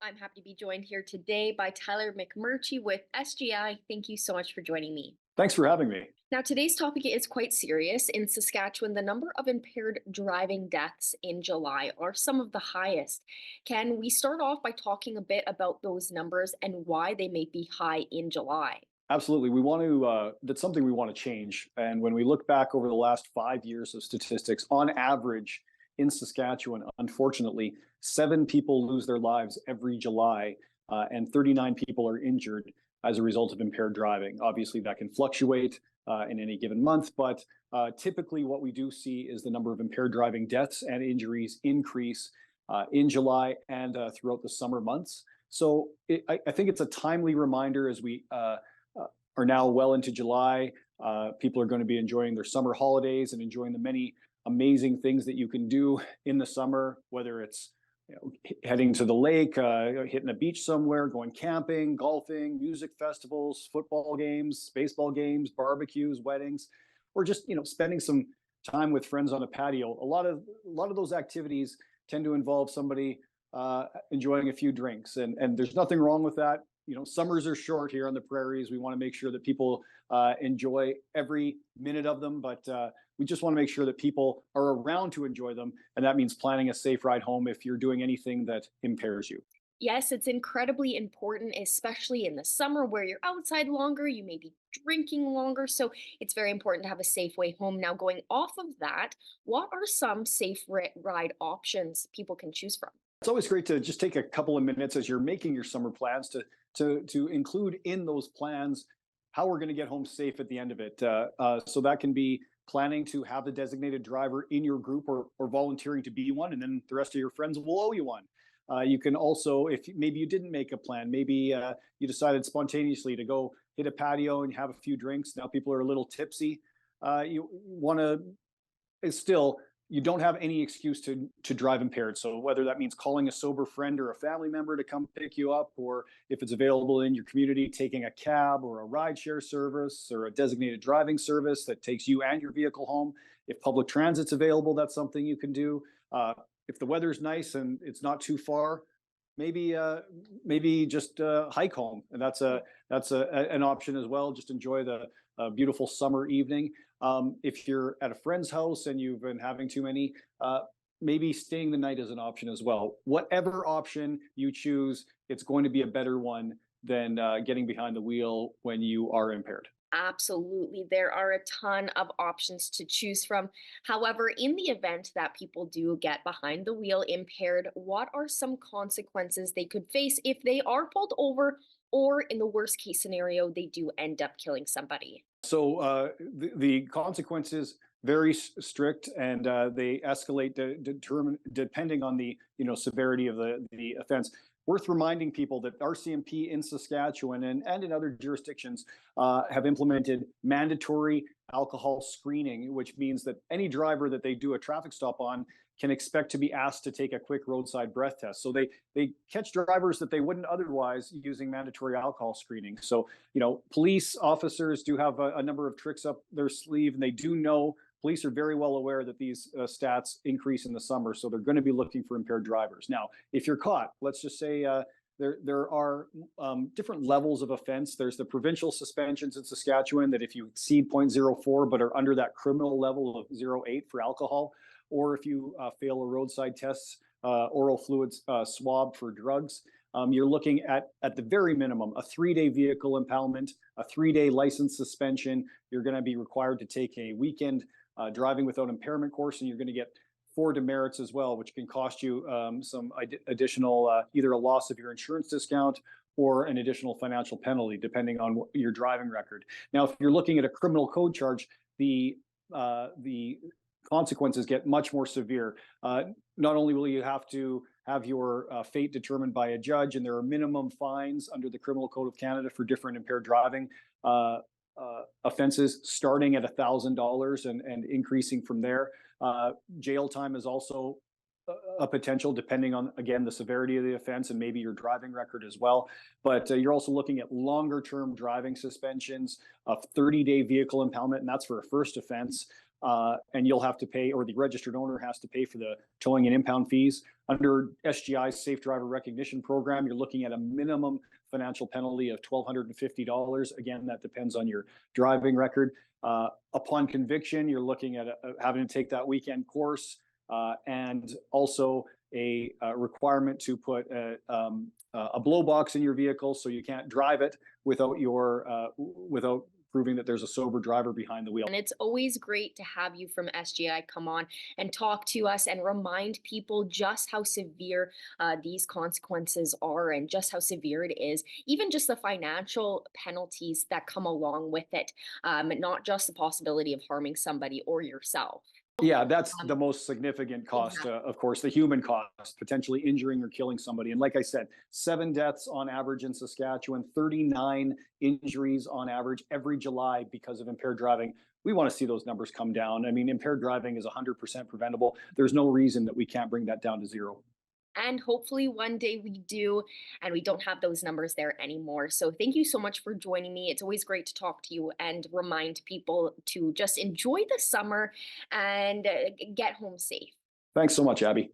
I'm happy to be joined here today by Tyler McMurtry with SGI. Thank you so much for joining me. Thanks for having me. Now, today's topic is quite serious. In Saskatchewan, the number of impaired driving deaths in July are some of the highest. Can we start off by talking a bit about those numbers and why they may be high in July? Absolutely. That's something we want to change. And when we look back over the last 5 years of statistics, on average in Saskatchewan, unfortunately, 7 people lose their lives every July, and 39 people are injured as a result of impaired driving. Obviously, that can fluctuate in any given month, but typically what we do see is the number of impaired driving deaths and injuries increase in July and throughout the summer months. I think it's a timely reminder as we are now well into July. People are going to be enjoying their summer holidays and enjoying the many amazing things that you can do in the summer, whether it's heading to the lake, hitting a beach somewhere, going camping, golfing, music festivals, football games, baseball games, barbecues, weddings, or just spending some time with friends on a patio. A lot of those activities tend to involve somebody enjoying a few drinks, and there's nothing wrong with that. Summers are short here on the prairies. We want to make sure that people enjoy every minute of them, but we just want to make sure that people are around to enjoy them. And that means planning a safe ride home if you're doing anything that impairs you. Yes, it's incredibly important, especially in the summer where you're outside longer, you may be drinking longer. So it's very important to have a safe way home. Now, going off of that, what are some safe ride options people can choose from? It's always great to just take a couple of minutes as you're making your summer plans to include in those plans how we're going to get home safe at the end of it. So that can be planning to have the designated driver in your group, or volunteering to be one, and then the rest of your friends will owe you one. You can also, if maybe you didn't make a plan, maybe you decided spontaneously to go hit a patio and have a few drinks. Now people are a little tipsy. You want to still, you don't have any excuse to drive impaired. So whether that means calling a sober friend or a family member to come pick you up, or if it's available in your community, taking a cab or a rideshare service or a designated driving service that takes you and your vehicle home. If public transit's available, that's something you can do. If the weather's nice and it's not too far, maybe just hike home, and that's an option as well. Just enjoy the beautiful summer evening. If you're at a friend's house and you've been having too many, maybe staying the night is an option as well. Whatever option you choose, it's going to be a better one than getting behind the wheel when you are impaired. Absolutely. There are a ton of options to choose from. However, in the event that people do get behind the wheel impaired, what are some consequences they could face if they are pulled over, or in the worst case scenario, they do end up killing somebody? So the consequences very strict, and they escalate depending on the severity of the offense. Worth reminding people that RCMP in Saskatchewan and in other jurisdictions have implemented mandatory alcohol screening, which means that any driver that they do a traffic stop on can expect to be asked to take a quick roadside breath test. So they catch drivers that they wouldn't otherwise using mandatory alcohol screening. So police officers do have a number of tricks up their sleeve, and they do know. Police are very well aware that these stats increase in the summer, so they're going to be looking for impaired drivers. Now, if you're caught, let's just say there are different levels of offense. There's the provincial suspensions in Saskatchewan that if you exceed 0.04 but are under that criminal level of 0.8 for alcohol, or if you fail a roadside test, oral fluids swab for drugs, you're looking at the very minimum, a 3-day vehicle impoundment, a 3-day license suspension. You're going to be required to take a weekend driving without impairment course, and you're going to get 4 demerits as well, which can cost you some additional, either a loss of your insurance discount or an additional financial penalty, depending on your driving record. Now, if you're looking at a criminal code charge, the consequences get much more severe. Not only will you have to have your fate determined by a judge, and there are minimum fines under the Criminal Code of Canada for different impaired driving offenses, starting at $1,000 and increasing from there. Jail time is also a potential, depending on, again, the severity of the offense and maybe your driving record as well. But you're also looking at longer term driving suspensions, a 30-day vehicle impoundment, and that's for a first offense. and you'll have to pay, or the registered owner has to pay for the towing and impound fees. Under SGI's Safe Driver Recognition Program, you're looking at a minimum financial penalty of $1,250. Again, that depends on your driving record. Upon conviction, you're looking at having to take that weekend course, and also a requirement to put a blow box in your vehicle, so you can't drive it without proving that there's a sober driver behind the wheel. And it's always great to have you from SGI come on and talk to us and remind people just how severe these consequences are and just how severe it is, even just the financial penalties that come along with it, not just the possibility of harming somebody or yourself. Yeah, that's Um, the most significant cost, exactly. of course, the human cost, potentially injuring or killing somebody. And like I said, 7 deaths on average in Saskatchewan, 39 injuries on average every July because of impaired driving. We want to see those numbers come down. I mean, impaired driving is 100% preventable. There's no reason that we can't bring that down to zero. And hopefully one day we do, and we don't have those numbers there anymore. So thank you so much for joining me. It's always great to talk to you and remind people to just enjoy the summer and get home safe. Thanks so much, Abby.